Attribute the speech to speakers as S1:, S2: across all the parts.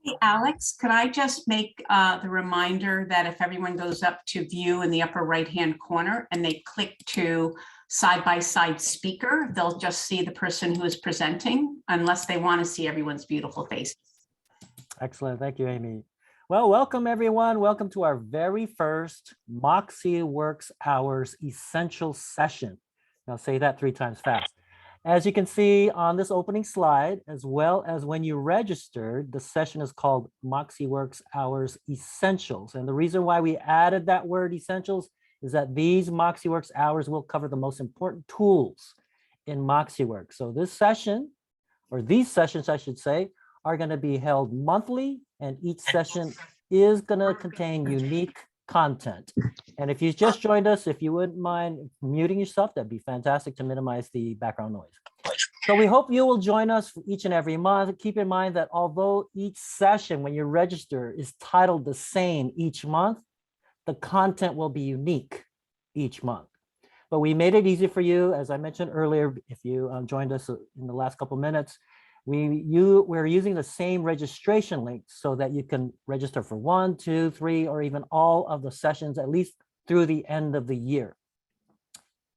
S1: Hey, Alex, could I just make the reminder that if everyone goes up to view in the upper right-hand corner and they click to side-by-side speaker, they'll just see the person who is presenting unless they want to see everyone's beautiful faces.
S2: Excellent. Thank you, Amy. Well, welcome everyone. Welcome to our very first MoxiWorks Hours Essential Session. I'll say that 3 times fast. As you can see on this opening slide, as well as when you registered, the session is called MoxiWorks Hours Essentials. And the reason why we added that word essentials is that these MoxiWorks Hours will cover the most important tools in MoxiWorks. So this session, or these sessions, I should say, are going to be held monthly, and each session is going to contain unique content. And if you just joined us, if you wouldn't mind muting yourself, that'd be fantastic to minimize the background noise. So we hope you will join us for each and every month. Keep in mind that although each session, when you register, is titled the same each month, the content will be unique each month. But we made it easy for you, as I mentioned earlier, if you joined us in the last couple of minutes, we're using the same registration link so that you can register for 1, 2, 3, or even all of the sessions, at least through the end of the year.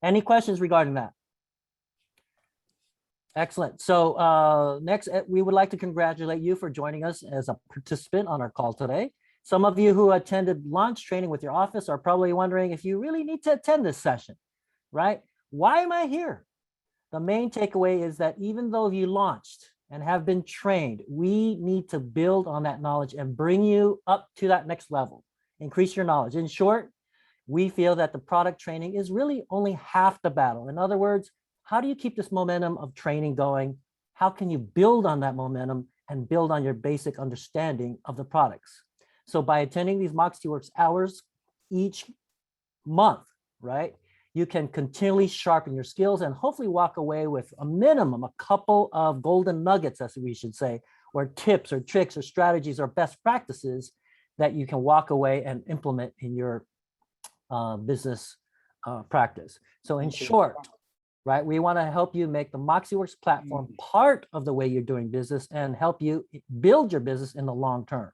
S2: Any questions regarding that? Excellent. So next, we would like to congratulate you for joining us as a participant on our call today. Some of you who attended launch training with your office are probably wondering if you really need to attend this session, right? Why am I here? The main takeaway is that even though you launched and have been trained, we need to build on that knowledge and bring you up to that next level, increase your knowledge. In short, we feel that the product training is really only half the battle. In other words, how do you keep this momentum of training going? How can you build on that momentum and build on your basic understanding of the products? So by attending these MoxiWorks hours each month, right, you can continually sharpen your skills and hopefully walk away with a minimum, a couple of golden nuggets, as we should say, or tips or tricks or strategies or best practices that you can walk away and implement in your business practice. So in short, right, we want to help you make the MoxiWorks platform part of the way you're doing business and help you build your business in the long term.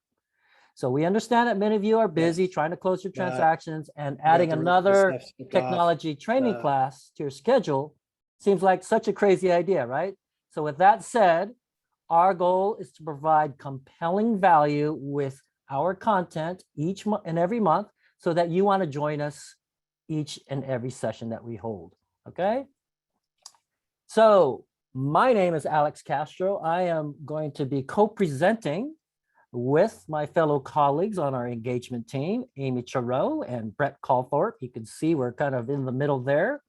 S2: So we understand that many of you are busy trying to close your transactions, and adding another technology training class to your schedule seems like such a crazy idea, right? So with that said, our goal is to provide compelling value with our content each month and every month so that you want to join us each and every session that we hold, okay? So my name is Alex Castro. I am going to be co-presenting with my fellow colleagues on our engagement team, Amy Charot and Brett Calthorpe. You can see we're kind of in the middle there.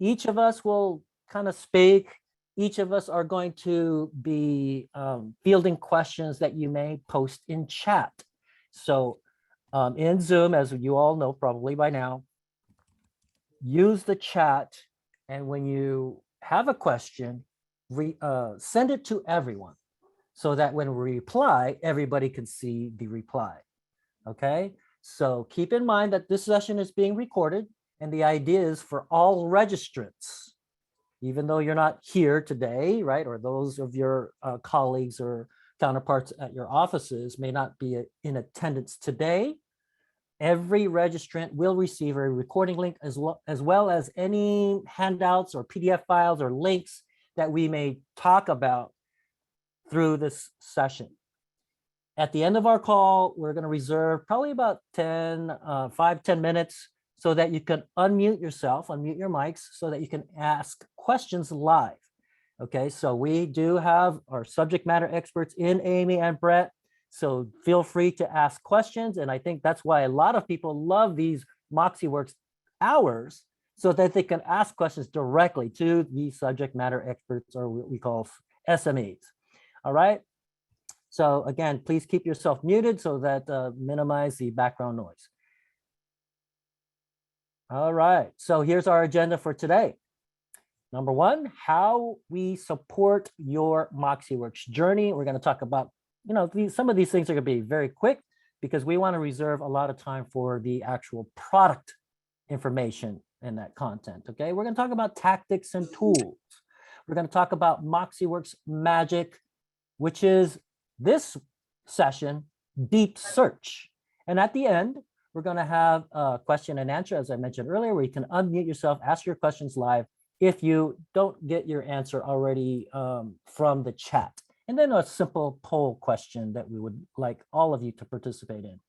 S2: Each of us will kind of speak. Each of us are going to be fielding questions that you may post in chat. So in Zoom, as you all know probably by now, use the chat. And when you have a question, send it to everyone, so that when we reply, everybody can see the reply, okay? So keep in mind that this session is being recorded, and the idea is for all registrants, even though you're not here today, right? Or those of your colleagues or counterparts at your offices may not be in attendance today. Every registrant will receive a recording link as well as any handouts or PDF files or links that we may talk about through this session. At the end of our call, we're going to reserve probably about 5-10 minutes so that you can unmute yourself, unmute your mics so that you can ask questions live. Okay, so we do have our subject matter experts in Amy and Brett, so feel free to ask questions. And I think that's why a lot of people love these MoxiWorks hours, so that they can ask questions directly to the subject matter experts, or what we call SMEs. All right. So again, please keep yourself muted so that minimize the background noise. All right. So here's our agenda for today. Number 1, how we support your MoxiWorks journey. We're going to talk about, some of these things are going to be very quick because we want to reserve a lot of time for the actual product information in that content. Okay. We're going to talk about tactics and tools. We're going to talk about MoxiWorks magic, which is this session, deep search. And at the end, we're going to have a question and answer, as I mentioned earlier, where you can unmute yourself, ask your questions live if you don't get your answer already from the chat. And then a simple poll question that we would like all of you to participate in.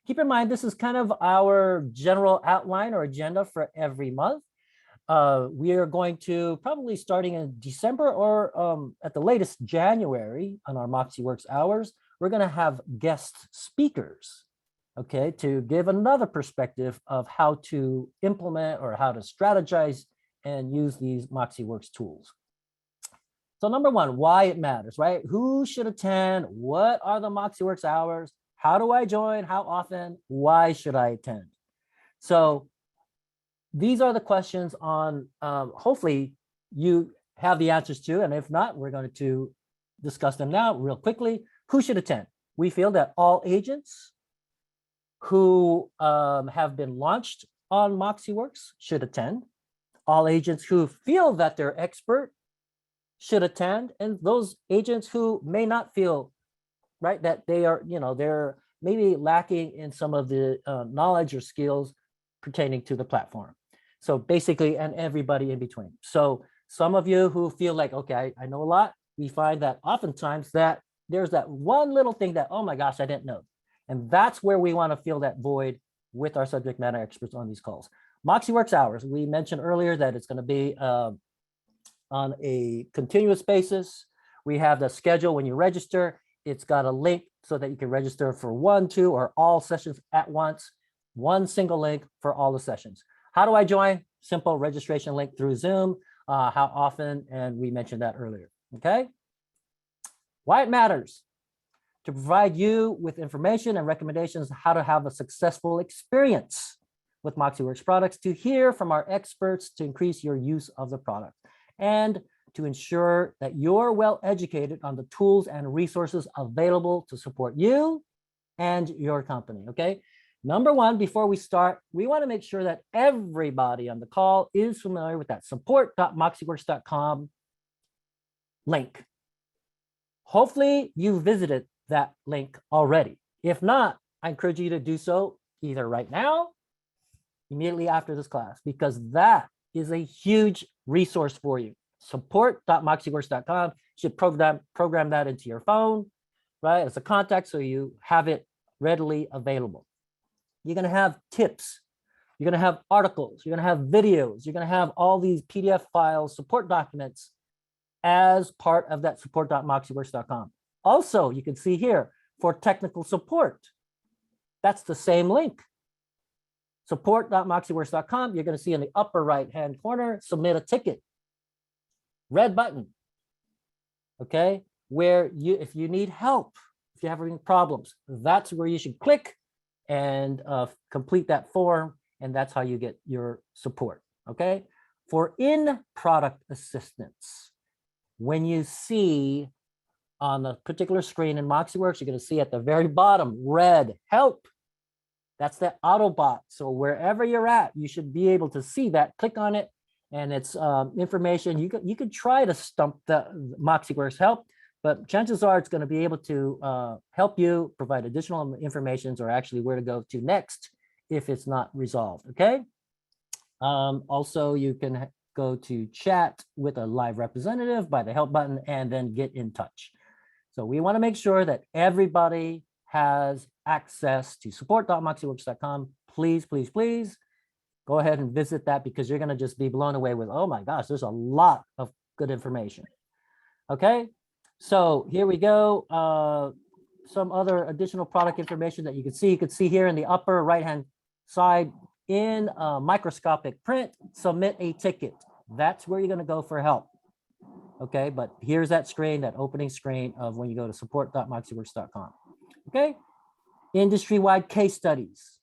S2: Keep in mind, this is kind of our general outline or agenda for every month. We are going to probably starting in December or at the latest January on our MoxiWorks hours, we're going to have guest speakers, okay, to give another perspective of how to implement or how to strategize and use these MoxiWorks tools. So number one, why it matters, right? Who should attend? What are the MoxiWorks hours? How do I join? How often? Why should I attend? So these are the questions on, hopefully you have the answers to, and if not, we're going to discuss them now real quickly. Who should attend? We feel that all agents who have been launched on MoxiWorks should attend. All agents who feel that they're expert should attend, and those agents who may not feel right that they are, they're maybe lacking in some of the knowledge or skills pertaining to the platform. So basically, and everybody in between. So some of you who feel like, okay, I know a lot, we find that oftentimes that there's that one little thing that, oh my gosh, I didn't know. And that's where we want to fill that void with our subject matter experts on these calls. MoxiWorks hours, we mentioned earlier that it's going to be on a continuous basis. We have the schedule when you register. It's got a link so that you can register for 1, 2, or all sessions at once. One single link for all the sessions. How do I join? Simple registration link through Zoom. How often? And we mentioned that earlier. Okay. Why it matters: to provide you with information and recommendations how to have a successful experience with MoxiWorks products, to hear from our experts to increase your use of the product, and to ensure that you're well educated on the tools and resources available to support you and your company. Okay. Number one, before we start, we want to make sure that everybody on the call is familiar with that support.moxiworks.com link. Hopefully you visited that link already. If not, I encourage you to do so either right now, immediately after this class, because that is a huge resource for you. Support.moxiworks.com. You should program that into your phone, right, as a contact so you have it readily available. You're going to have tips. You're going to have articles. You're going to have videos. You're going to have all these PDF files, support documents as part of that support.moxiworks.com. Also, you can see here for technical support. That's the same link. Support.moxiworks.com. You're going to see in the upper right-hand corner, submit a ticket. Red button. Okay, where if you need help, if you're having problems, that's where you should click and complete that form, and that's how you get your support. Okay, for in-product assistance, when you see on the particular screen in MoxiWorks, you're going to see at the very bottom red help. That's that Autobot. So wherever you're at, you should be able to see that. Click on it, and it's information. You could try to stump the MoxiWorks help, but chances are it's going to be able to help you provide additional information or actually where to go to next if it's not resolved. Okay. Also, you can go to chat with a live representative by the help button and then get in touch. So we want to make sure that everybody has access to support.moxiworks.com. Please, please, please go ahead and visit that, because you're going to just be blown away with, oh my gosh, there's a lot of good information. Okay, so here we go. Some other additional product information that you can see. You can see here in the upper right-hand side in microscopic print, submit a ticket. That's where you're going to go for help. Okay, but here's that screen, that opening screen of when you go to support.moxiworks.com. Okay, industry-wide case studies.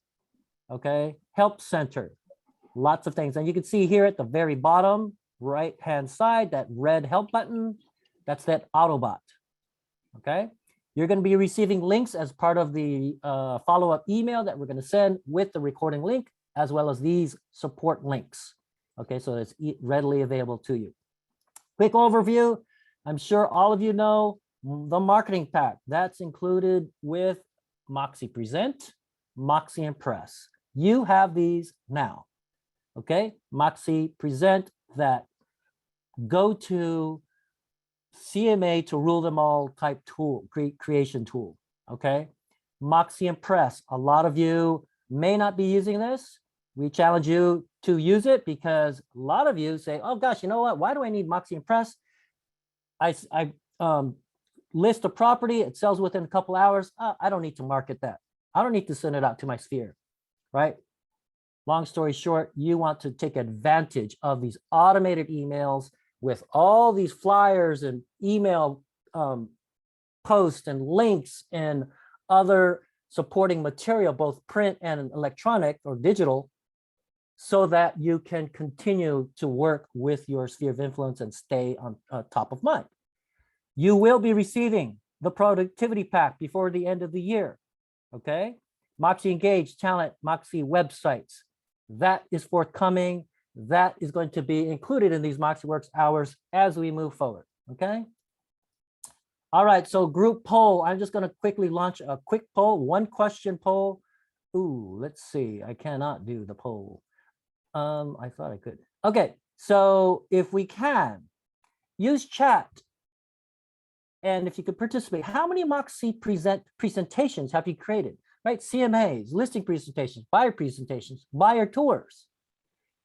S2: Okay, help center, lots of things. And you can see here at the very bottom right-hand side, that red help button, that's that Autobot. Okay, you're going to be receiving links as part of the follow-up email that we're going to send with the recording link, as well as these support links. Okay, so it's readily available to you. Quick overview. I'm sure all of you know The marketing pack, that's included with MoxiPresent, MoxiImpress. You have these now, okay? MoxiPresent, that go-to CMA to rule them all type tool, creation tool, okay? MoxiImpress, a lot of you may not be using this. We challenge you to use it because a lot of you say, oh gosh, you know what? Why do I need MoxiImpress? I list a property, it sells within a couple hours. I don't need to market that. I don't need to send it out to my sphere, right? Long story short, you want to take advantage of these automated emails with all these flyers and email posts and links and other supporting material, both print and electronic or digital, so that you can continue to work with your sphere of influence and stay on top of mind. You will be receiving the productivity pack before the end of the year, okay? Moxie Engage, Talent, Moxie websites, that is forthcoming. That is going to be included in these MoxieWorks hours as we move forward, okay? All right, so group poll. I'm just gonna quickly launch a quick poll, one question poll. Ooh, let's see, I cannot do the poll. I thought I could. Okay, so if we can, use chat. And if you could participate, how many Moxie presentations have you created, right? CMAs, listing presentations, buyer tours.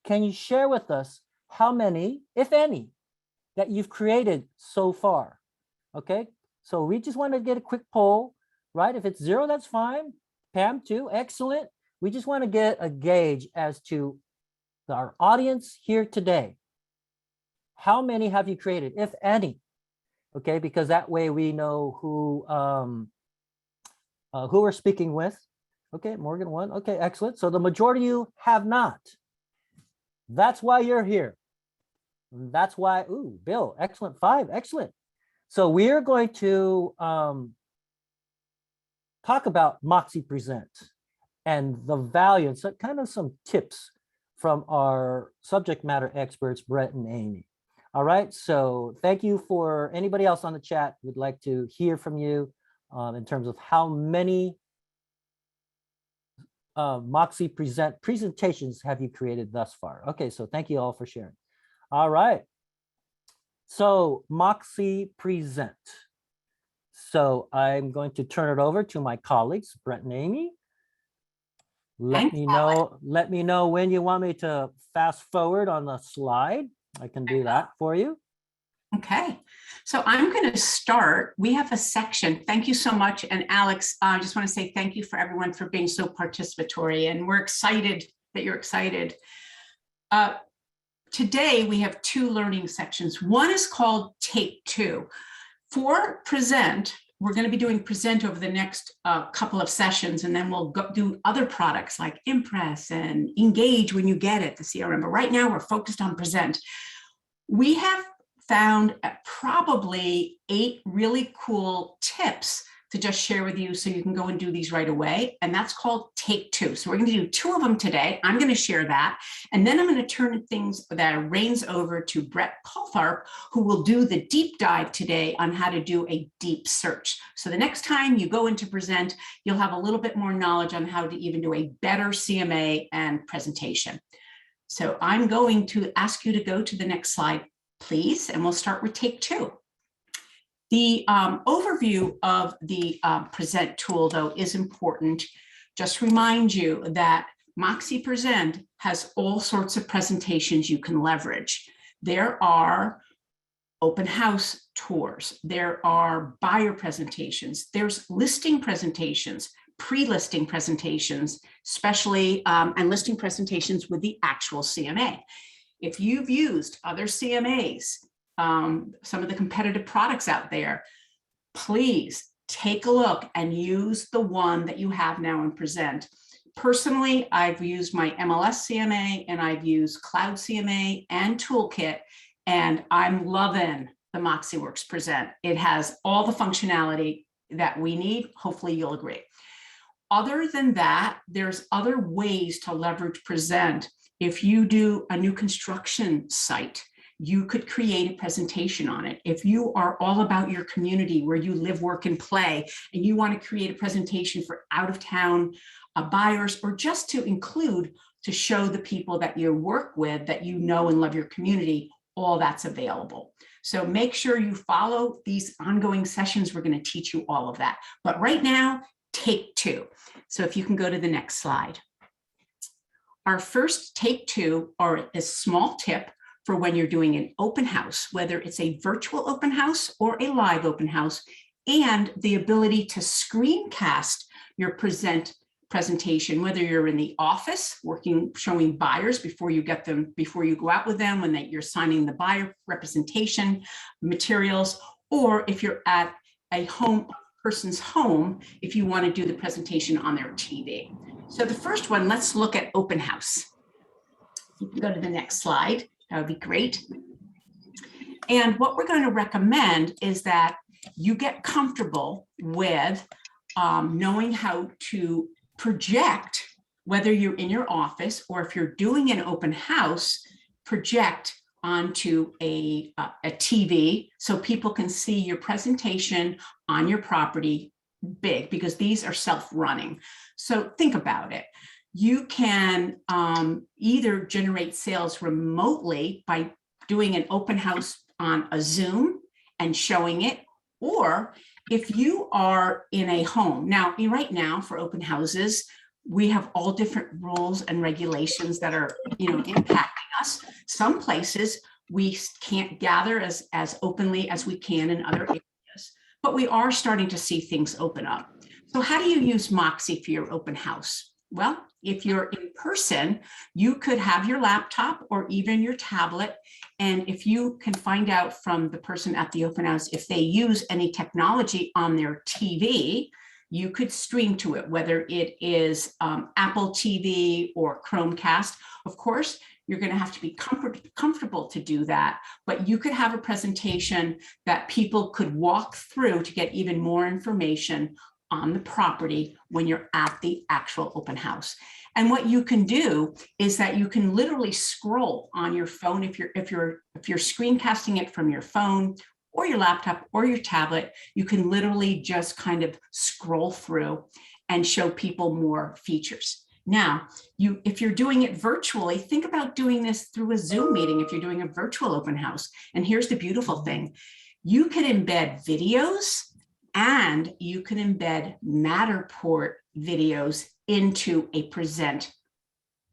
S2: Can you share with us how many, if any, that you've created so far? Okay, so we just want to get a quick poll, right? If it's 0, that's fine. Pam, 2, excellent. We just want to get a gauge as to our audience here today. How many have you created, if any? Okay, because that way we know who we're speaking with. Okay, Morgan 1. Okay, excellent. So the majority of you have not. That's why you're here. That's why, ooh, Bill, excellent, 5, excellent. So we're going to talk about MoxiPresent and the value, and so kind of some tips from our subject matter experts, Brett and Amy. All right, so thank you. For anybody else on the chat, would like to hear from you in terms of how many MoxiPresent presentations have you created thus far? Okay, so thank you all for sharing. All right, so MoxiPresent. So I'm going to turn it over to my colleagues, Brett and Amy. Let me know when you want me to fast forward on the slide. I can do that for you.
S1: Okay, so I'm going to start. We have a section. Thank you so much. And Alex, I just want to say thank you for everyone for being so participatory. And we're excited that you're excited. Today, we have 2 learning sections. One is called Take 2. For Present, we're going to be doing Present over the next couple of sessions, and then we'll go do other products like Impress and Engage when you get it, the CRM. But right now, we're focused on Present. We have found probably 8 really cool tips to just share with you so you can go and do these right away. And that's called Take 2. So we're going to do 2 of them today. I'm going to share that. And then I'm going to turn things that reins over to Brett Coltharp, who will do the deep dive today on how to do a deep search. So the next time you go into Present, you'll have a little bit more knowledge on how to even do a better CMA and presentation. So I'm going to ask you to go to the next slide, please, and we'll start with Take 2. The overview of the Present tool, though, is important. Just remind you that MoxiPresent has all sorts of presentations you can leverage. There are open house tours, there are buyer presentations, there's listing presentations, pre-listing presentations, especially, and listing presentations with the actual CMA. If you've used other CMAs, some of the competitive products out there, please take a look and use the one that you have now in Present. Personally, I've used my MLS CMA and I've used Cloud CMA and Toolkit, and I'm loving the MoxiWorks Present. It has all the functionality that we need. Hopefully you'll agree. Other than that, there's other ways to leverage Present. If you do a new construction site, you could create a presentation on it. If you are all about your community where you live, work, and play, and you want to create a presentation for out-of-town buyers, or just to include, to show the people that you work with, that you know and love your community, all that's available. So make sure you follow these ongoing sessions. We're going to teach you all of that. But right now, take two. So if you can go to the next slide. Our first take two, or a small tip for when you're doing an open house, whether it's a virtual open house or a live open house, and the ability to screencast your presentation, whether you're in the office working, showing buyers before you get them, before you go out with them, when you're signing the buyer representation materials, or if you're at a person's home, if you want to do the presentation on their TV. So the first one, let's look at open house. You can go to the next slide. That would be great. And what we're going to recommend is that you get comfortable with knowing how to project, whether you're in your office or if you're doing an open house, project onto a TV so people can see your presentation on your property big, because these are self-running. So think about it. You can either generate sales remotely by doing an open house on a Zoom and showing it, or if you are in a home. Now, right now for open houses, we have all different rules and regulations that are, impacting us. Some places we can't gather as openly as we can in other areas, but we are starting to see things open up. So how do you use Moxie for your open house? Well, if you're in person, you could have your laptop or even your tablet. And if you can find out from the person at the open house, if they use any technology on their TV, you could stream to it, whether it is Apple TV or Chromecast. Of course, you're going to have to be comfortable to do that, but you could have a presentation that people could walk through to get even more information on the property when you're at the actual open house. And what you can do is that you can literally scroll on your phone if you're screencasting it from your phone or your laptop or your tablet. You can literally just kind of scroll through and show people more features. Now, if you're doing it virtually, think about doing this through a Zoom meeting if you're doing a virtual open house. And here's the beautiful thing. You can embed videos and you can embed Matterport videos into a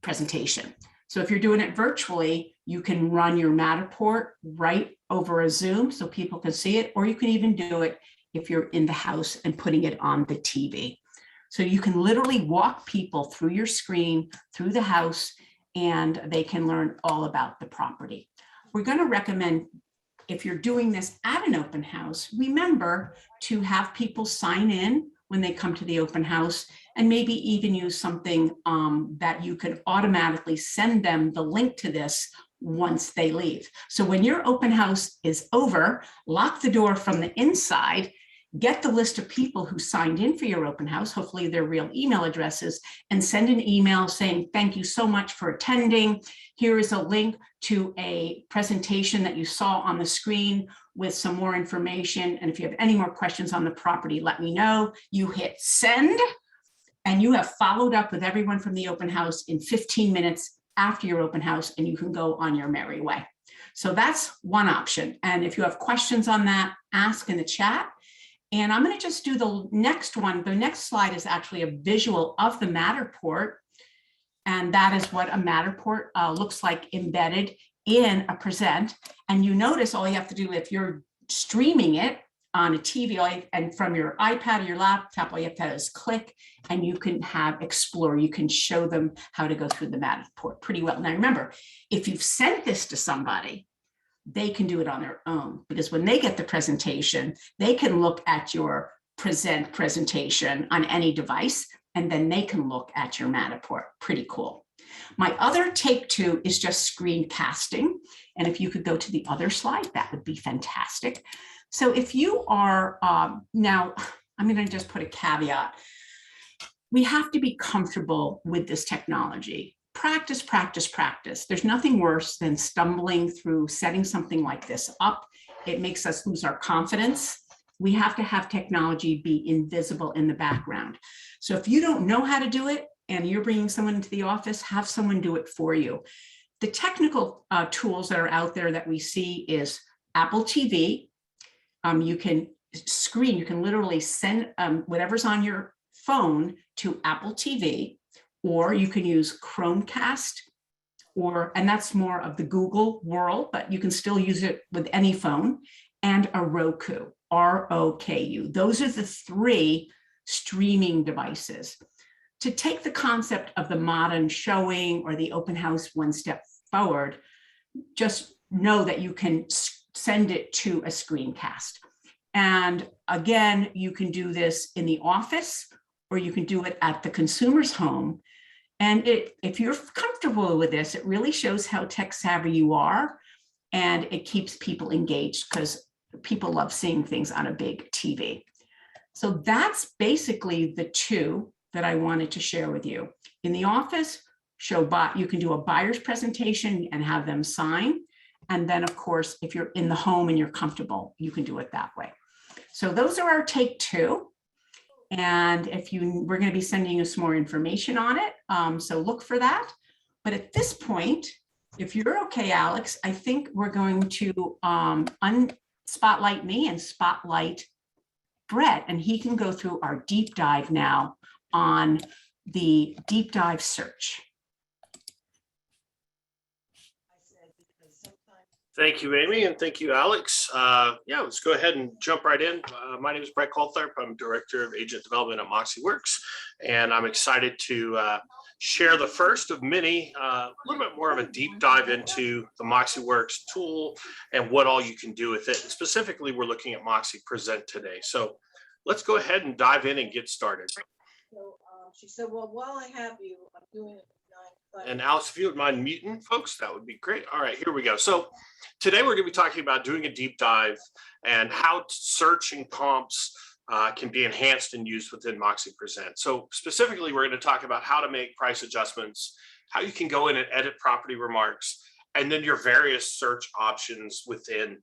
S1: presentation. So if you're doing it virtually, you can run your Matterport right over a Zoom so people can see it, or you can even do it if you're in the house and putting it on the TV. So you can literally walk people through your screen, through the house, and they can learn all about the property. We're going to recommend, if you're doing this at an open house, remember to have people sign in when they come to the open house, and maybe even use something that you could automatically send them the link to this once they leave. So when your open house is over, lock the door from the inside, get the list of people who signed in for your open house, hopefully their real email addresses, and send an email saying, thank you so much for attending. Here is a link to a presentation that you saw on the screen with some more information. And if you have any more questions on the property, let me know. You hit send, and you have followed up with everyone from the open house in 15 minutes after your open house, and you can go on your merry way. So that's one option. And if you have questions on that, ask in the chat. And I'm going to just do the next one. The next slide is actually a visual of the Matterport. And that is what a Matterport looks like embedded in a present. And you notice all you have to do, if you're streaming it on a TV and from your iPad or your laptop, all you have to do is click, and you can have Explore. You can show them how to go through the Matterport pretty well. Now remember, if you've sent this to somebody, they can do it on their own, because when they get the presentation, they can look at your presentation on any device, and then they can look at your Matterport. Pretty cool. My other take two is just screencasting. And if you could go to the other slide, that would be fantastic. So if you are, now I'm going to just put a caveat. We have to be comfortable with this technology. practice, practice, practice. There's nothing worse than stumbling through setting something like this up. It makes us lose our confidence. We have to have technology be invisible in the background. So if you don't know how to do it and you're bringing someone into the office, have someone do it for you. The technical tools that are out there that we see is Apple TV. You can literally send whatever's on your phone to Apple TV, or you can use Chromecast, and that's more of the Google world, but you can still use it with any phone, and a Roku, ROKU. Those are the 3 streaming devices. To take the concept of the modern showing or the open house one step forward, just know that you can send it to a screencast. And again, you can do this in the office, or you can do it at the consumer's home. And if you're comfortable with this, it really shows how tech savvy you are, and it keeps people engaged because people love seeing things on a big TV. So that's basically the 2 that I wanted to share with you. In the office, you can do a buyer's presentation and have them sign. And then, of course, if you're in the home and you're comfortable, you can do it that way. So those are our take 2. And we're going to be sending you some more information on it. So look for that. But at this point, if you're okay, Alex, I think we're going to unspotlight me and spotlight Brett, and he can go through our deep dive now on the deep dive search.
S3: Thank you, Amy, and thank you, Alex. Yeah, let's go ahead and jump right in. My name is Brett Coltharp. I'm Director of Agent Development at MoxiWorks, and I'm excited to share the first of many, a little bit more of a deep dive into the MoxiWorks tool and what all you can do with it. Specifically, we're looking at MoxiPresent today. So let's go ahead and dive in and get started.
S4: So she said, well, while I have you, I'm doing it.
S3: And Alex, if you would mind muting folks, that would be great. All right, here we go. So today we're going to be talking about doing a deep dive and how search and comps can be enhanced and used within MoxiPresent. So specifically, we're going to talk about how to make price adjustments, how you can go in and edit property remarks, and then your various search options within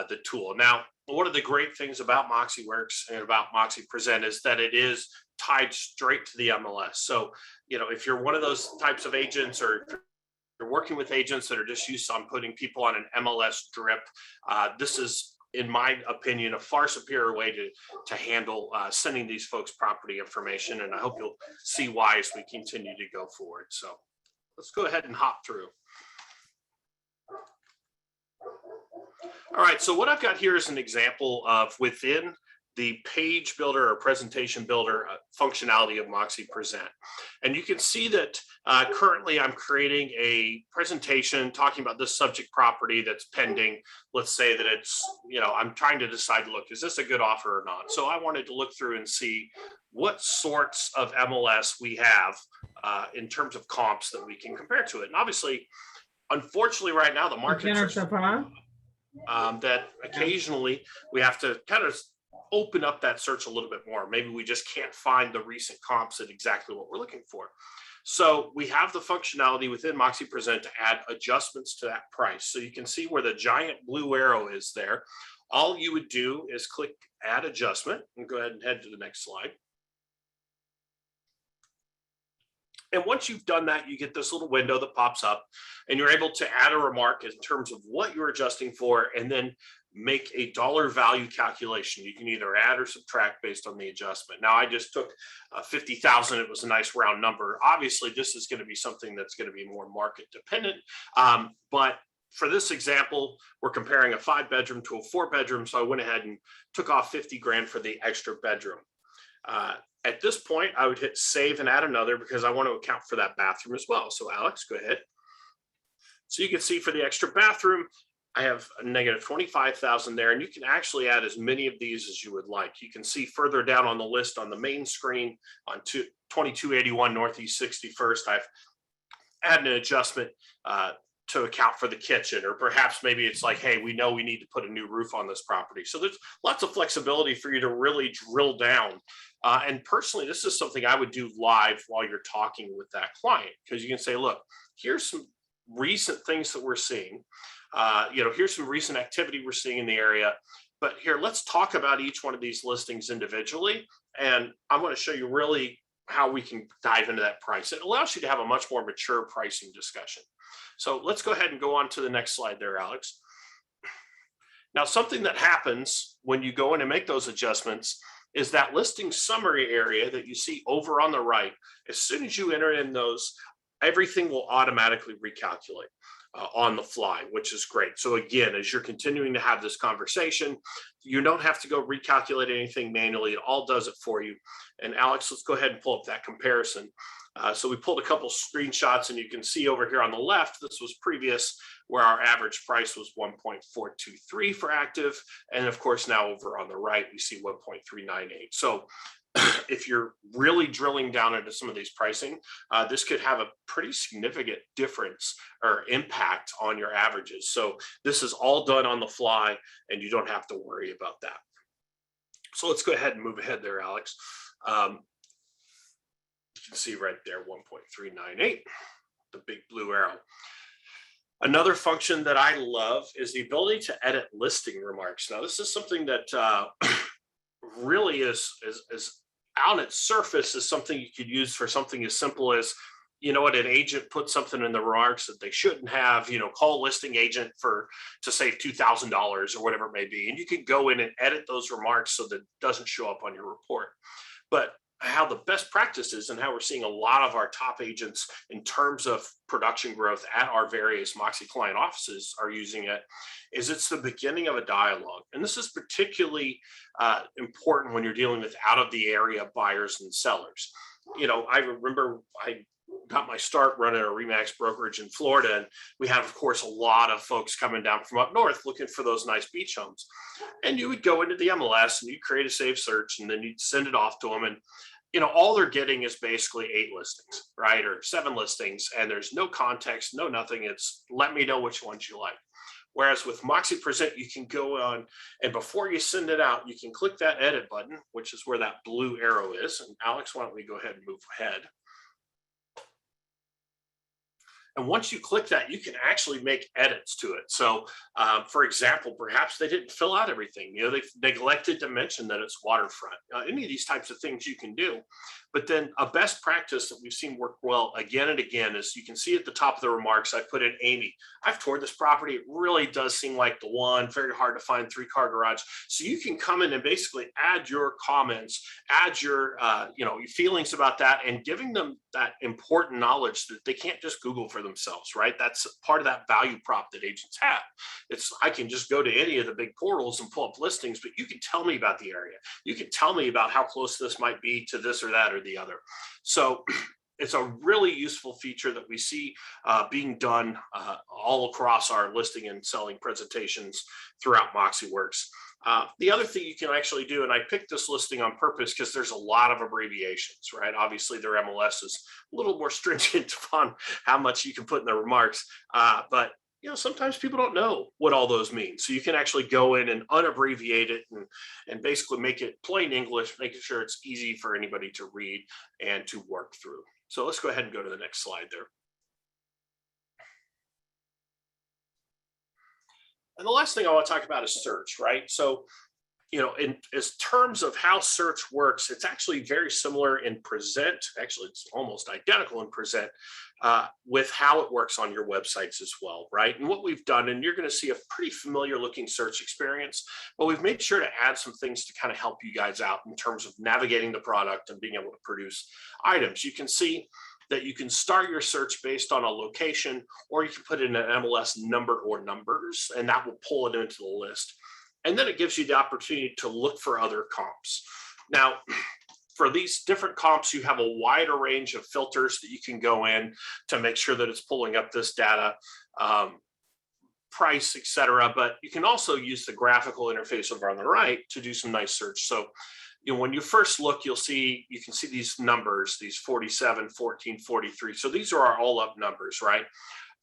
S3: the tool. Now, one of the great things about MoxiWorks and about MoxiPresent is that it is tied straight to the MLS. So, if you're one of those types of agents, or you're working with agents that are just used on putting people on an MLS drip, this is, in my opinion, a far superior way to handle sending these folks property information. And I hope you'll see why as we continue to go forward. So let's go ahead and hop through. All right, so what I've got here is an example of within the page builder or presentation builder functionality of MoxiPresent. And you can see that currently I'm creating a presentation talking about this subject property that's pending. Let's say that it's, I'm trying to decide, look, is this a good offer or not? So I wanted to look through and see what sorts of MLS we have in terms of comps that we can compare to it. And obviously, unfortunately, right now, the markets are that occasionally we have to kind of open up that search a little bit more. Maybe we just can't find the recent comps at exactly what we're looking for. So we have the functionality within MoxiPresent to add adjustments to that price. So you can see where the giant blue arrow is there. All you would do is click Add Adjustment and go ahead and head to the next slide. And once you've done that, you get this little window that pops up and you're able to add a remark in terms of what you're adjusting for, and then make a dollar value calculation. You can either add or subtract based on the adjustment. Now, I just took 50,000. It was a nice round number. Obviously, this is going to be something that's going to be more market dependent. But for this example, we're comparing a 5-bedroom to a 4-bedroom. So I went ahead and took off 50 grand for the extra bedroom. At this point, I would hit save and add another because I want to account for that bathroom as well. So Alex, go ahead. So you can see for the extra bathroom, I have a negative 25,000 there, and you can actually add as many of these as you would like. You can see further down on the list on the main screen on 2281 Northeast 61st, I've added an adjustment to account for the kitchen, or perhaps maybe it's like, hey, we know we need to put a new roof on this property. So there's lots of flexibility for you to really drill down. And personally, this is something I would do live while you're talking with that client, because you can say, look, here's some recent things that we're seeing. Here's some recent activity we're seeing in the area. But here, let's talk about each one of these listings individually. And I'm going to show you really how we can dive into that price. It allows you to have a much more mature pricing discussion. So let's go ahead and go on to the next slide there, Alex. Now, something that happens when you go in and make those adjustments is that listing summary area that you see over on the right. As soon as you enter in those, everything will automatically recalculate on the fly, which is great. So again, as you're continuing to have this conversation, you don't have to go recalculate anything manually. It all does it for you. And Alex, let's go ahead and pull up that comparison. So we pulled a couple screenshots, and you can see over here on the left, this was previous, where our average price was 1.423 for active. And of course, now over on the right, we see 1.398. So if you're really drilling down into some of these pricing, this could have a pretty significant difference or impact on your averages. So this is all done on the fly, and you don't have to worry about that. So let's go ahead and move ahead there, Alex. You can see right there, 1.398, the big blue arrow. Another function that I love is the ability to edit listing remarks. Now, this is something that really is on its surface is something you could use for something as simple as, you know what, an agent put something in the remarks that they shouldn't have, call listing agent to save $2,000 or whatever it may be. And you can go in and edit those remarks so that it doesn't show up on your report. But how the best practice is, and how we're seeing a lot of our top agents in terms of production growth at our various Moxie client offices are using it, is it's the beginning of a dialogue. And this is particularly important when you're dealing with out of the area buyers and sellers. I remember I got my start running a Remax brokerage in Florida, and we had, of course, a lot of folks coming down from up north looking for those nice beach homes. And you would go into the MLS and you create a saved search, and then you'd send it off to them. And all they're getting is basically 8 listings, right? Or 7 listings, and there's no context, no nothing. It's let me know which ones you like. Whereas with MoxiPresent, you can go on, and before you send it out, you can click that edit button, which is where that blue arrow is. And Alex, why don't we go ahead and move ahead? And once you click that, you can actually make edits to it. So, for example, perhaps they didn't fill out everything. They neglected to mention that it's waterfront. Any of these types of things you can do. But then a best practice that we've seen work well again and again is you can see at the top of the remarks, I put in Amy. I've toured this property. It really does seem like the one, very hard to find 3-car garage. So you can come in and basically add your comments, add your, your feelings about that, and giving them that important knowledge that they can't just Google for themselves, right? That's part of that value prop that agents have. I can just go to any of the big portals and pull up listings, but you can tell me about the area. You can tell me about how close this might be to this or that or the other. So it's a really useful feature that we see being done all across our listing and selling presentations throughout MoxiWorks. The other thing you can actually do, and I picked this listing on purpose because there's a lot of abbreviations, right? Obviously, their MLS is a little more stringent on how much you can put in the remarks, but sometimes people don't know what all those mean. So you can actually go in and unabbreviate it and basically make it plain English, making sure it's easy for anybody to read and to work through. So let's go ahead and go to the next slide there. And the last thing I want to talk about is search, right? So, in terms of how search works, it's actually very similar in Present. Actually, it's almost identical in Present with how it works on your websites as well, right? And what we've done, and you're going to see a pretty familiar looking search experience, but we've made sure to add some things to kind of help you guys out in terms of navigating the product and being able to produce items. You can see that you can start your search based on a location, or you can put in an MLS number or numbers, and that will pull it into the list. And then it gives you the opportunity to look for other comps. Now, for these different comps, you have a wider range of filters that you can go in to make sure that it's pulling up this data, price, et cetera. But you can also use the graphical interface over on the right to do some nice search. So, when you first look, you can see these numbers, these 47, 14, 43. So these are our all up numbers, right?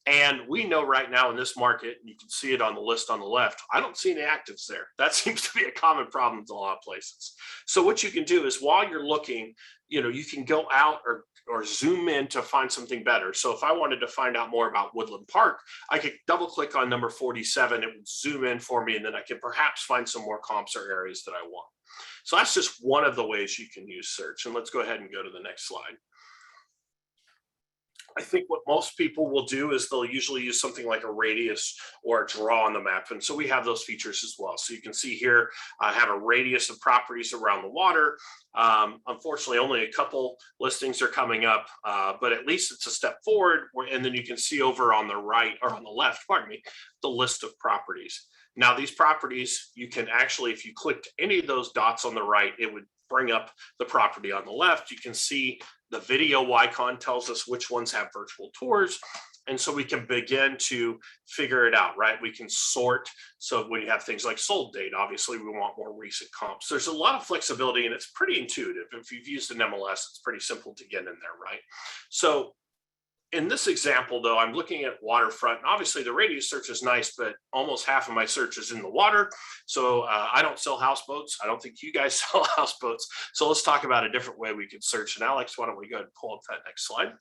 S3: And we know right now in this market, you can see it on the list on the left, I don't see any actives there. That seems to be a common problem in a lot of places. So what you can do is while you're looking, you can go out or zoom in to find something better. So if I wanted to find out more about Woodland Park, I could double click on number 47. It would zoom in for me, and then I could perhaps find some more comps or areas that I want. So that's just one of the ways you can use search. And let's go ahead and go to the next slide. I think what most people will do is they'll usually use something like a radius or a draw on the map. And so we have those features as well. So you can see here, I have a radius of properties around the water. Unfortunately, only a couple listings are coming up, but at least it's a step forward. And then you can see over on the right or on the left, pardon me, the list of properties. Now, these properties, you can actually, if you clicked any of those dots on the right, it would bring up the property on the left. You can see the video icon tells us which ones have virtual tours. And so we can begin to figure it out, right? We can sort. So when you have things like sold date, obviously we want more recent comps. There's a lot of flexibility and it's pretty intuitive. If you've used an MLS, it's pretty simple to get in there, right? So in this example, though, I'm looking at waterfront. And obviously, the radius search is nice, but almost half of my search is in the water. So I don't sell houseboats. I don't think you guys sell houseboats. So let's talk about a different way we could search. And Alex, why don't we go ahead and pull up that next slide?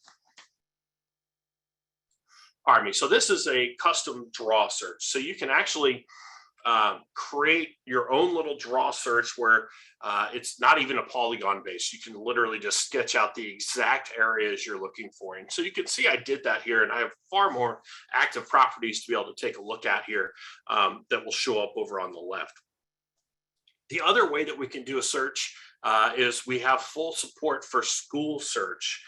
S3: Pardon me. So this is a custom draw search. So you can actually create your own little draw search where it's not even a polygon base. You can literally just sketch out the exact areas you're looking for. And so you can see I did that here, and I have far more active properties to be able to take a look at here that will show up over on the left. The other way that we can do a search is we have full support for school search.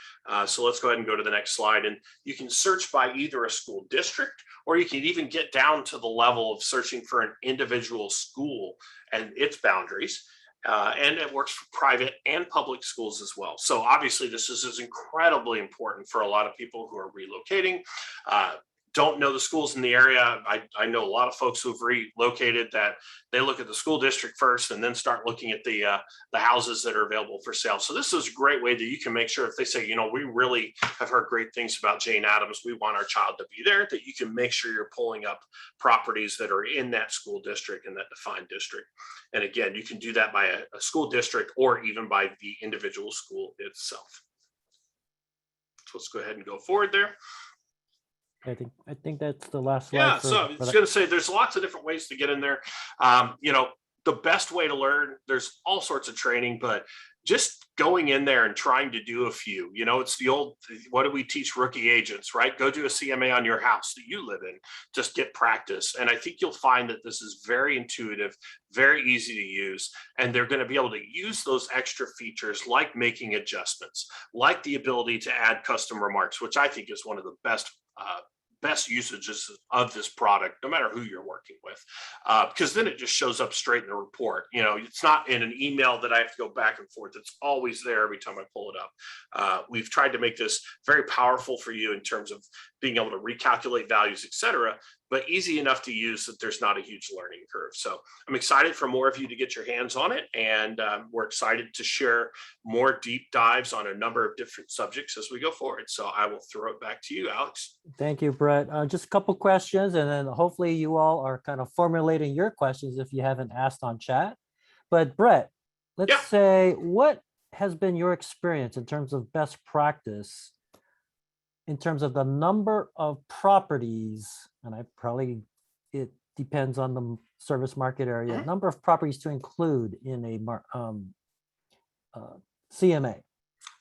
S3: So let's go ahead and go to the next slide. And you can search by either a school district, or you can even get down to the level of searching for an individual school and its boundaries. And it works for private and public schools as well. So obviously this is incredibly important for a lot of people who are relocating. Don't know the schools in the area. I know a lot of folks who've relocated that they look at the school district first and then start looking at the houses that are available for sale. So this is a great way that you can make sure if they say, we really have heard great things about Jane Addams, we want our child to be there, that you can make sure you're pulling up properties that are in that school district and that defined district. And again, you can do that by a school district or even by the individual school itself. So let's go ahead and go forward there.
S2: I think that's the last slide.
S3: Yeah, so I was going to say there's lots of different ways to get in there. The best way to learn, there's all sorts of training, but just going in there and trying to do a few, it's the old, what do we teach rookie agents, right? Go do a CMA on your house that you live in, just get practice. And I think you'll find that this is very intuitive, very easy to use, and they're going to be able to use those extra features like making adjustments, like the ability to add custom remarks, which I think is one of the best usages of this product, no matter who you're working with, because then it just shows up straight in the report. It's not in an email that I have to go back and forth. It's always there every time I pull it up. We've tried to make this very powerful for you in terms of being able to recalculate values, et cetera, but easy enough to use that there's not a huge learning curve. So I'm excited for more of you to get your hands on it. And we're excited to share more deep dives on a number of different subjects as we go forward. So I will throw it back to you, Alex.
S2: Thank you, Brett. Just a couple questions, and then hopefully you all are kind of formulating your questions if you haven't asked on chat. But Brett, let's say, what has been your experience in terms of best practice in terms of the number of properties, and it depends on the service market area, number of properties to include in a CMA?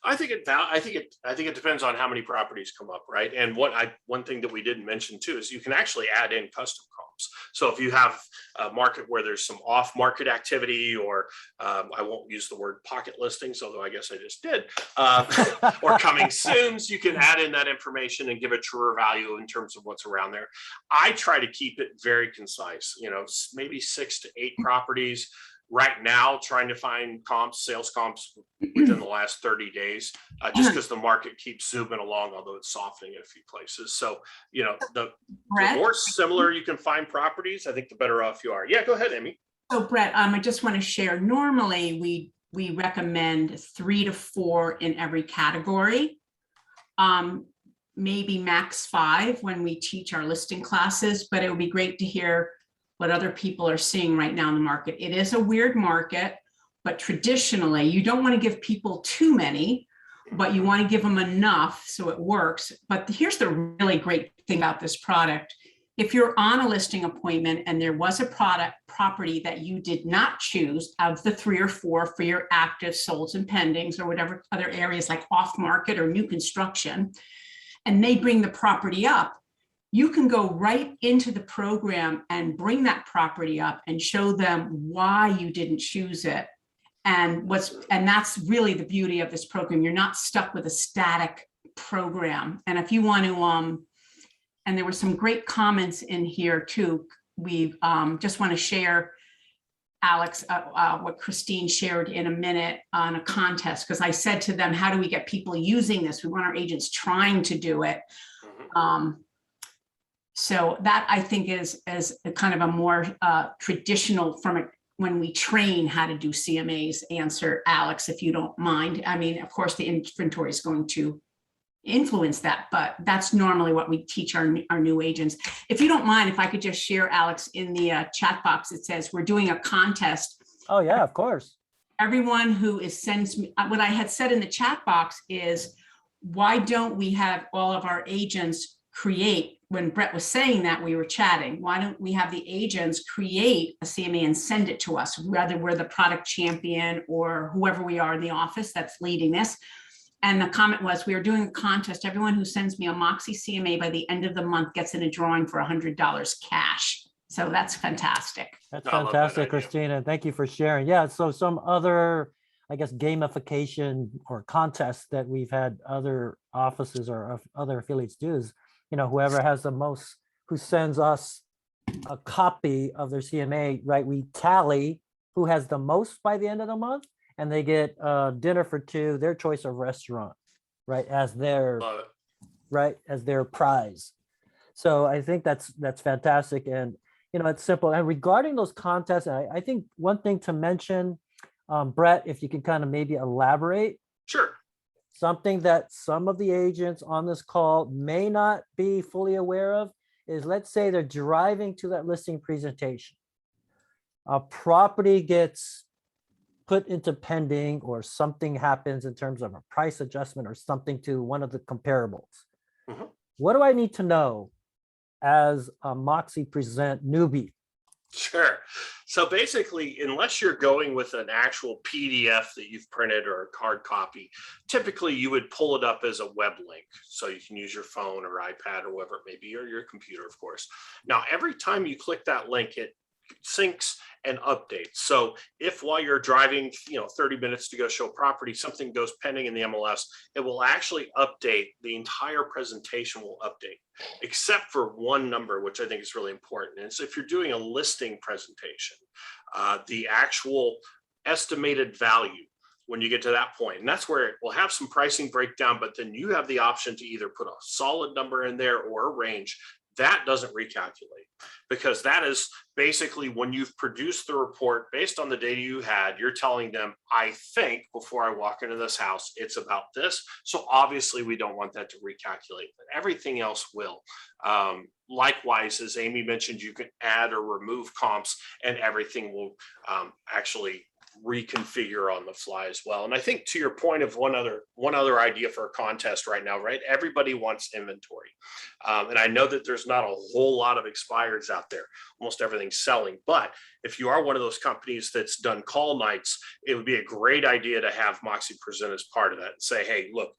S2: I think it depends on how many properties come up, right? And one thing that we didn't mention too is you can actually add in custom comps. So if you have a market where there's some off-market activity, or I won't use the word pocket listings, although I guess I just did, or coming soons, you can add in that information and give a truer value in terms of what's around there. I try to keep it very concise, maybe 6 to 8 properties. Right now, trying to find sales comps within the last 30 days, just because the market keeps zooming along, although it's softening in a few places. So, the more similar you can find properties, I think the better off you are. Yeah, go ahead, Amy.
S1: So Brett, I just want to share, normally we recommend 3 to 4 in every category. maybe max 5 when we teach our listing classes, but it would be great to hear what other people are seeing right now in the market. It is a weird market, but traditionally you don't want to give people too many, but you want to give them enough so it works. But here's the really great thing about this product. If you're on a listing appointment and there was a property that you did not choose of the 3 or 4 for your active solds and pendings or whatever other areas like off market or new construction, and they bring the property up, you can go right into the program and bring that property up and show them why you didn't choose it. And that's really the beauty of this program. You're not stuck with a static program. And if you want to, and there were some great comments in here too. We just want to share, Alex, what Christine shared in a minute on a contest, because I said to them, how do we get people using this? We want our agents trying to do it. So that I think is a kind of a more traditional when we train how to do CMAs answer, Alex, if you don't mind. I mean, of course, the inventory is going to influence that, but that's normally what we teach our new agents. If you don't mind, if I could just share, Alex, in the chat box, it says we're doing a contest.
S2: Oh yeah, of course.
S1: Everyone who sends me, what I had said in the chat box is, why don't we have all of our agents create, when Brett was saying that, we were chatting, why don't we have the agents create a CMA and send it to us, whether we're the product champion or whoever we are in the office that's leading this. And the comment was, we are doing a contest. Everyone who sends me a Moxie CMA by the end of the month gets in a drawing for $100 cash. So that's fantastic.
S2: That's
S3: I love that
S2: fantastic,
S3: idea.
S2: Christina. Thank you for sharing. Yeah, so some other, I guess, gamification or contests that we've had other offices or other affiliates do is, whoever has the most, who sends us a copy of their CMA, right? We tally who has the most by the end of the month, and they get dinner for 2, their choice of restaurant, right, as their
S3: Love it.
S2: right as their prize. So I think that's fantastic, and it's simple. And regarding those contests, I think one thing to mention, Brett, if you can kind of maybe elaborate.
S3: Sure.
S2: Something that some of the agents on this call may not be fully aware of is, let's say they're driving to that listing presentation. A property gets put into pending or something happens in terms of a price adjustment or something to one of the comparables.
S3: Mhm.
S2: What do I need to know as a MoxiPresent newbie?
S3: Sure. So basically, unless you're going with an actual PDF that you've printed or a hard copy, typically you would pull it up as a web link. So you can use your phone or iPad or whatever it may be, or your computer, of course. Now, every time you click that link, it syncs and updates. So if while you're driving, 30 minutes to go show property, something goes pending in the MLS, it will actually update. The entire presentation will update, except for one number, which I think is really important. And so if you're doing a listing presentation, the actual estimated value, when you get to that point, and that's where it will have some pricing breakdown, but then you have the option to either put a solid number in there or a range. That doesn't recalculate, because that is basically when you've produced the report based on the data you had, you're telling them, I think before I walk into this house, it's about this. So obviously we don't want that to recalculate, but everything else will. Likewise, as Amy mentioned, you can add or remove comps and everything will actually reconfigure on the fly as well. And I think to your point of one other idea for a contest right now, right? Everybody wants inventory. And I know that there's not a whole lot of expireds out there. Almost everything's selling. But if you are one of those companies that's done call nights, it would be a great idea to have MoxiPresent as part of that and say, hey, look,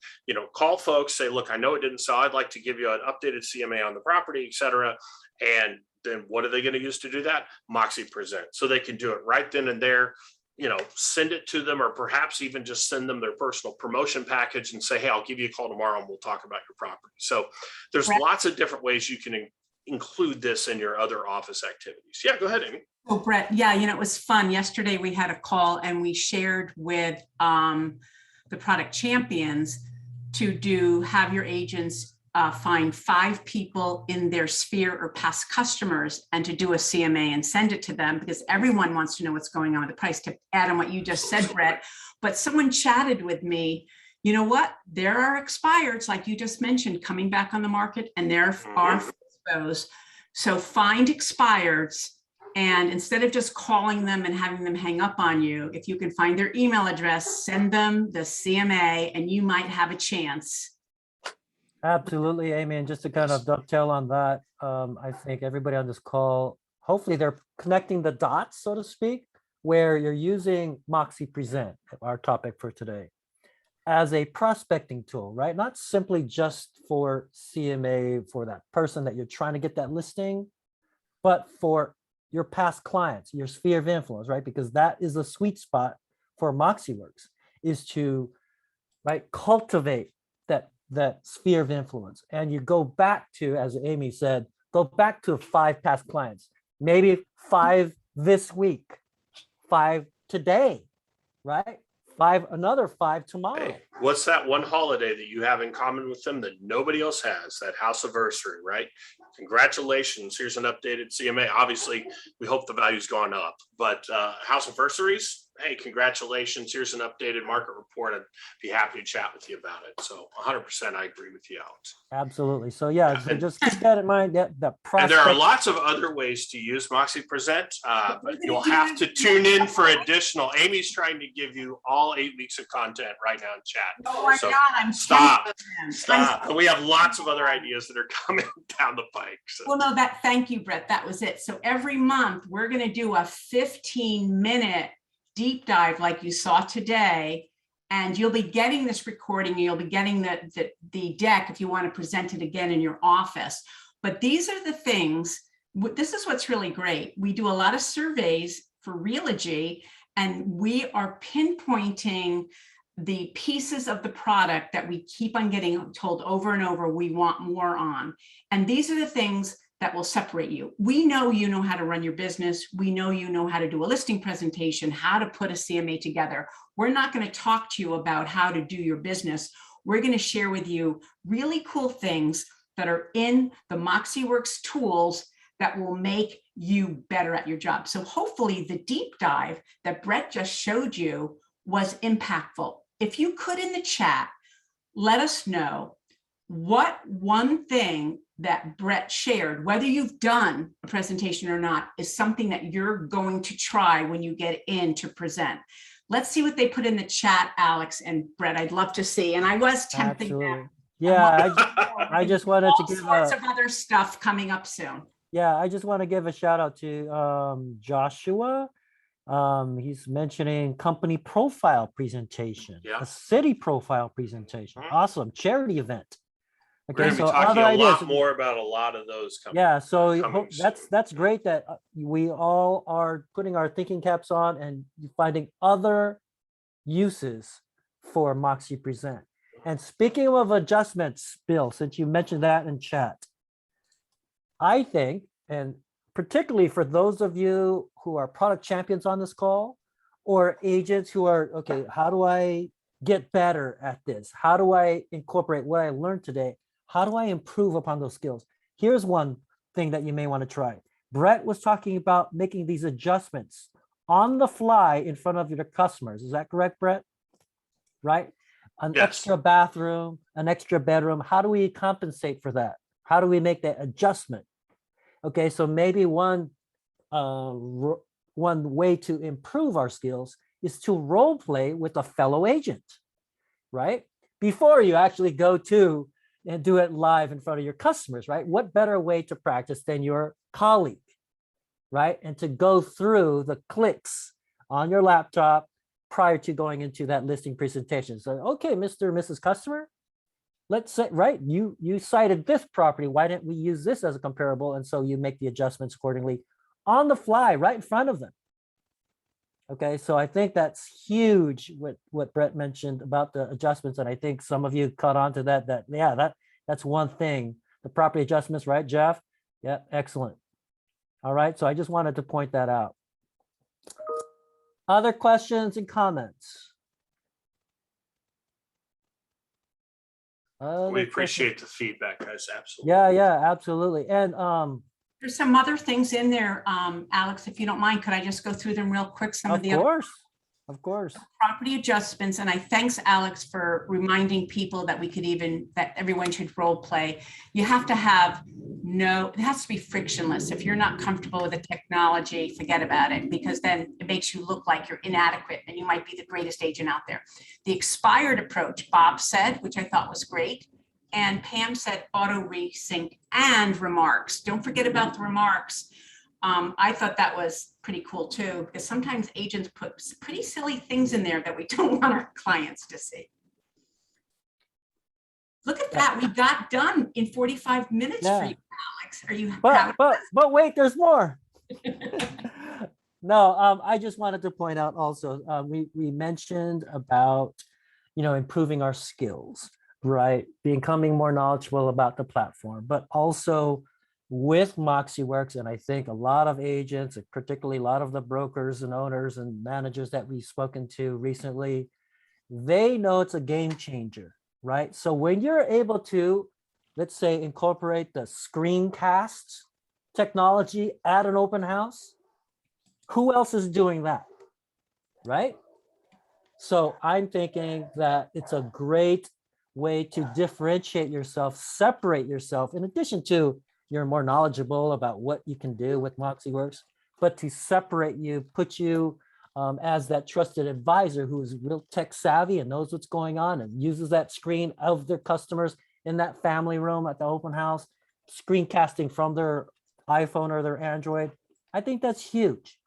S3: call folks, say, look, I know it didn't sell. I'd like to give you an updated CMA on the property, et cetera. And then what are they going to use to do that? MoxiPresent. So they can do it right then and there. Send it to them, or perhaps even just send them their personal promotion package and say, hey, I'll give you a call tomorrow and we'll talk about your property. So there's lots of different ways you can include this in your other office activities. Yeah, go ahead, Amy.
S1: Oh, Brett, yeah, it was fun. Yesterday we had a call and we shared with the product champions to have your agents find 5 people in their sphere or past customers and to do a CMA and send it to them, because everyone wants to know what's going on with the price, to add on what you just said, Brett. But someone chatted with me you know what? There are expireds, like you just mentioned, coming back on the market, and there are FSBOs. So find expireds, and instead of just calling them and having them hang up on you, if you can find their email address, send them the CMA, and you might have a chance.
S2: Absolutely, Amy. And just to kind of dovetail on that, I think everybody on this call, hopefully they're connecting the dots, so to speak, where you're using MoxiPresent, our topic for today, as a prospecting tool, right? Not simply just for CMA, for that person that you're trying to get that listing, but for your past clients, your sphere of influence, right? Because that is a sweet spot for MoxiWorks, is to, right, cultivate that sphere of influence. And you go back to, as Amy said, go back to 5 past clients, maybe 5 this week, 5 today, right? Another 5 tomorrow.
S3: Hey, what's that one holiday that you have in common with them that nobody else has? That house anniversary, right? Congratulations. Here's an updated CMA. Obviously, we hope the value's gone up, but house anniversaries, hey, congratulations. Here's an updated market report. I'd be happy to chat with you about it. So 100% I agree with you, Alex.
S2: Absolutely. So yeah, so just keep that in mind. That the
S3: And there are lots of other ways to use MoxiPresent, but you'll have to tune in for additional. Amy's trying to give you all 8 weeks of content right now in chat.
S1: Oh my
S3: So
S1: God, I'm
S3: stop.
S1: tempted.
S3: Stop. And we have lots of other ideas that are coming down the pike. So.
S1: Well, no, thank you, Brett. That was it. So every month we're going to do a 15-minute deep dive like you saw today, and you'll be getting this recording. You'll be getting the deck if you want to present it again in your office. But these are the things, this is what's really great. We do a lot of surveys for Realogy, and we are pinpointing the pieces of the product that we keep on getting told over and over we want more on. And these are the things that will separate you. We know you know how to run your business. We know you know how to do a listing presentation, how to put a CMA together. We're not going to talk to you about how to do your business. We're going to share with you really cool things that are in the MoxiWorks tools that will make you better at your job. So hopefully the deep dive that Brett just showed you was impactful. If you could, in the chat, let us know what one thing that Brett shared, whether you've done a presentation or not, is something that you're going to try when you get in to present. Let's see what they put in the chat, Alex and Brett. I'd love to see. And I was tempting them.
S2: Yeah, I just wanted to give
S1: all sorts of other stuff coming up soon.
S2: Yeah, I just want to give a shout out to Joshua. He's mentioning company profile presentation, a city profile presentation. Awesome. Charity event.
S3: Okay, we're going to be talking a lot more about a lot of those companies.
S2: Yeah, so that's great that we all are putting our thinking caps on and finding other uses for MoxiPresent. And speaking of adjustments, Bill, since you mentioned that in chat, I think, and particularly for those of you who are product champions on this call, or agents who are, okay, how do I get better at this? How do I incorporate what I learned today? How do I improve upon those skills? Here's one thing that you may want to try. Brett was talking about making these adjustments on the fly in front of your customers. Is that correct, Brett? Right? An extra bathroom, an extra bedroom. How do we compensate for that? How do we make that adjustment? Okay, so maybe one way to improve our skills is to role play with a fellow agent, right? Before you actually go to and do it live in front of your customers, right? What better way to practice than your colleague, right? And to go through the clicks on your laptop prior to going into that listing presentation. So, okay, Mr. or Mrs. Customer, let's say, right, you cited this property. Why didn't we use this as a comparable? And so you make the adjustments accordingly on the fly, right in front of them. Okay, so I think that's huge what Brett mentioned about the adjustments. And I think some of you caught on to that, that's one thing. The property adjustments, right, Jeff? Yeah, excellent. All right, so I just wanted to point that out. Other questions and comments?
S3: We appreciate the feedback, guys. Absolutely.
S2: Yeah, absolutely. And
S1: there's some other things in there, Alex, if you don't mind, could I just go through them real quick? Some of the other.
S2: Of course.
S1: Property adjustments, and I thanks Alex for reminding people that that everyone should role play. You have to have it has to be frictionless. If you're not comfortable with the technology, forget about it, because then it makes you look like you're inadequate and you might be the greatest agent out there. The expired approach, Bob said, which I thought was great. And Pam said auto resync and remarks. Don't forget about the remarks. I thought that was pretty cool too, because sometimes agents put pretty silly things in there that we don't want our clients to see. Look at that. We got done in 45 minutes for you, Alex. Are you proud?
S2: But wait, there's more. No, I just wanted to point out also, we mentioned about, improving our skills, right? Becoming more knowledgeable about the platform, but also with MoxiWorks, and I think a lot of agents, particularly a lot of the brokers and owners and managers that we've spoken to recently, they know it's a game changer, right? So when you're able to, let's say, incorporate the screencast technology at an open house, who else is doing that, right? So I'm thinking that it's a great way to differentiate yourself, separate yourself, in addition to you're more knowledgeable about what you can do with MoxiWorks, but to separate you, put you as that trusted advisor who is real tech savvy and knows what's going on and uses that screen of their customers in that family room at the open house, screencasting from their iPhone or their Android. I think that's huge.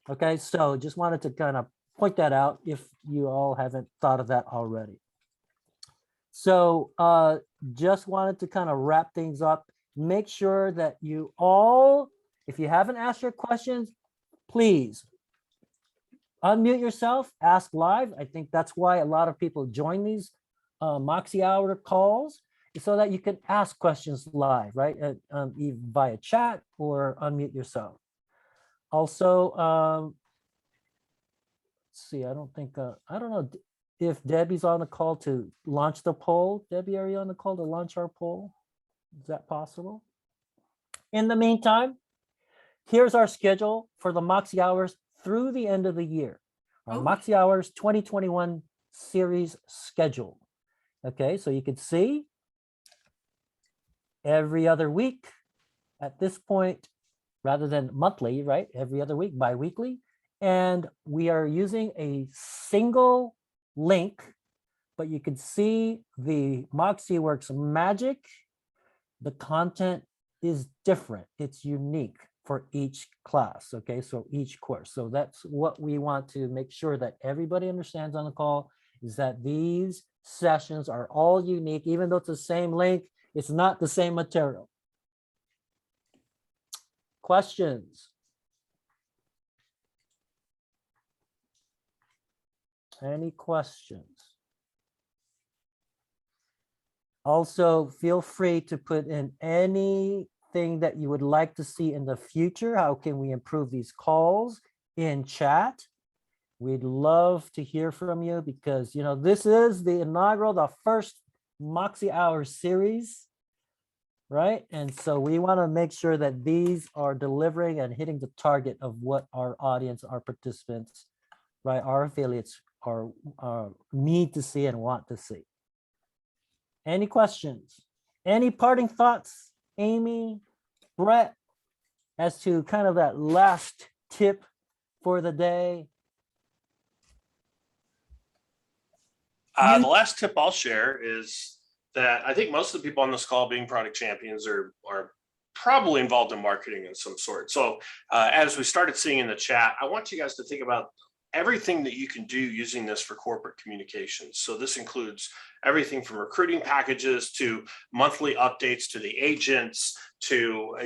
S2: Okay, so just wanted to kind of point that out if you all haven't thought of that already. So just wanted to kind of wrap things up. Make sure that you all, if you haven't asked your questions, please unmute yourself, ask live. I think that's why a lot of people join these Moxie Hour calls, so that you can ask questions live, right? Via chat or unmute yourself. Also, let's see, I don't know if Debbie's on the call to launch the poll. Debbie, are you on the call to launch our poll? Is that possible? In the meantime, here's our schedule for the Moxie Hours through the end of the year. Our Moxie Hours 2021 series schedule. Okay, so you can see every other week at this point, rather than monthly, right? Every other week, bi-weekly. And we are using a single link, but you can see the MoxiWorks magic. The content is different. It's unique for each class, okay? So each course. So that's what we want to make sure that everybody understands on the call, is that these sessions are all unique. Even though it's the same link, it's not the same material. Questions? Any questions? Also, feel free to put in anything that you would like to see in the future. How can we improve these calls in chat? We'd love to hear from you, because this is the inaugural, the first Moxie Hour series, right? And so we want to make sure that these are delivering and hitting the target of what our audience, our participants, right, our affiliates are need to see and want to see. Any questions? Any parting thoughts, Amy, Brett, as to kind of that last tip for the day?
S3: The last tip I'll share is that I think most of the people on this call, being product champions, are probably involved in marketing of some sort. So as we started seeing in the chat, I want you guys to think about everything that you can do using this for corporate communications. So this includes everything from recruiting packages to monthly updates to the agents to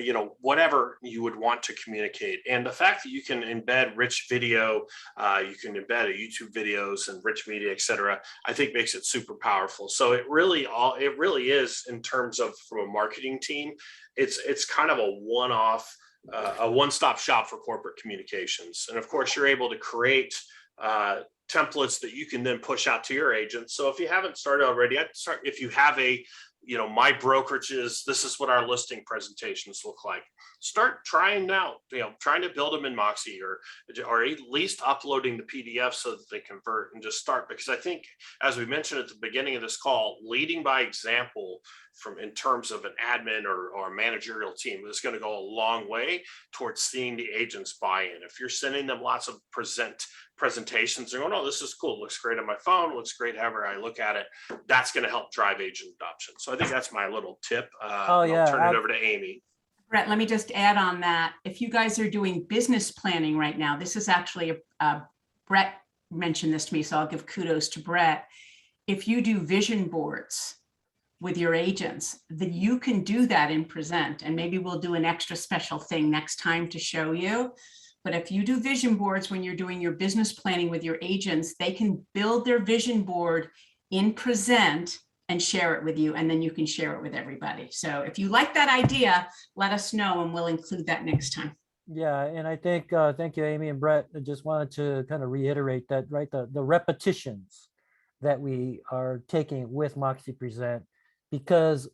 S3: whatever you would want to communicate. And the fact that you can embed rich video, you can embed YouTube videos and rich media, et cetera, I think makes it super powerful. So it really is, in terms of from a marketing team, it's kind of a one-off, a one-stop shop for corporate communications. And of course, you're able to create templates that you can then push out to your agents. So if you haven't started already, I'd start. If you have a my brokerages, this is what our listing presentations look like. Start trying now, trying to build them in Moxie or at least uploading the PDF so that they convert, and just start. Because I think, as we mentioned at the beginning of this call, leading by example in terms of an admin or a managerial team is going to go a long way towards seeing the agents buy in. If you're sending them lots of presentations and going, oh, this is cool, looks great on my phone, looks great however I look at it, that's going to help drive agent adoption. So I think that's my little tip.
S2: Oh, yeah.
S3: I'll turn it over to Amy.
S1: Brett, let me just add on that. If you guys are doing business planning right now, this is actually Brett mentioned this to me, so I'll give kudos to Brett. If you do vision boards with your agents, then you can do that in Present, and maybe we'll do an extra special thing next time to show you. But if you do vision boards when you're doing your business planning with your agents, they can build their vision board in Present and share it with you, and then you can share it with everybody. So if you like that idea, let us know and we'll include that next time.
S2: Yeah, and I think, thank you, Amy and Brett. I just wanted to kind of reiterate that, right? The repetitions that we are taking with MoxiPresent, because,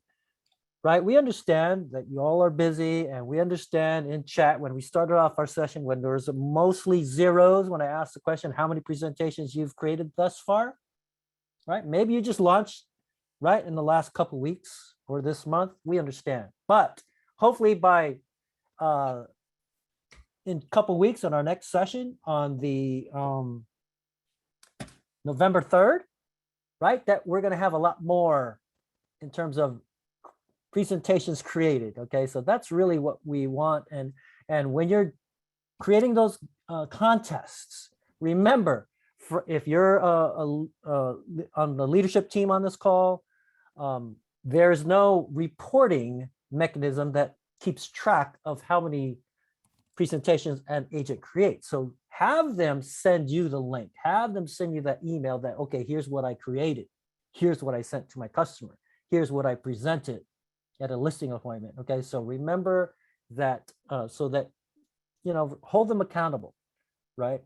S2: right, we understand that you all are busy, and we understand in chat when we started off our session, when there was mostly zeros, when I asked the question, how many presentations you've created thus far, right? Maybe you just launched, right, in the last couple weeks or this month, we understand. But hopefully by in a couple weeks on our next session on the November 3rd, right, that we're going to have a lot more in terms of presentations created. Okay, so that's really what we want. And when you're creating those contests, remember, if you're on the leadership team on this call, there's no reporting mechanism that keeps track of how many presentations an agent creates. So have them send you the link, have them send you that email that, okay, here's what I created. Here's what I sent to my customer. Here's what I presented at a listing appointment. Okay, so remember that, so that, hold them accountable, right?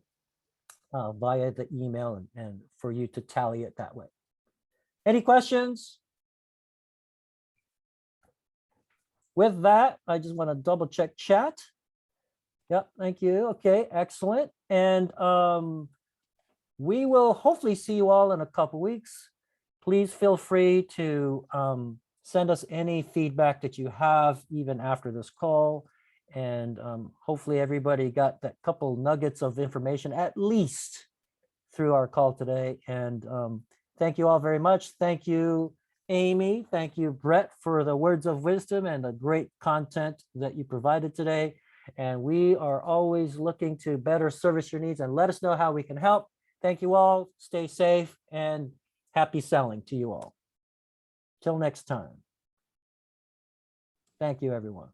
S2: Via the email and for you to tally it that way. Any questions? With that, I just want to double check chat. Yep, thank you. Okay, excellent. And we will hopefully see you all in a couple weeks. Please feel free to send us any feedback that you have even after this call. And hopefully everybody got that couple nuggets of information at least through our call today. And thank you all very much. Thank you, Amy. Thank you, Brett, for the words of wisdom and the great content that you provided today. And we are always looking to better service your needs, and let us know how we can help. Thank you all. Stay safe and happy selling to you all. Till next time. Thank you, everyone.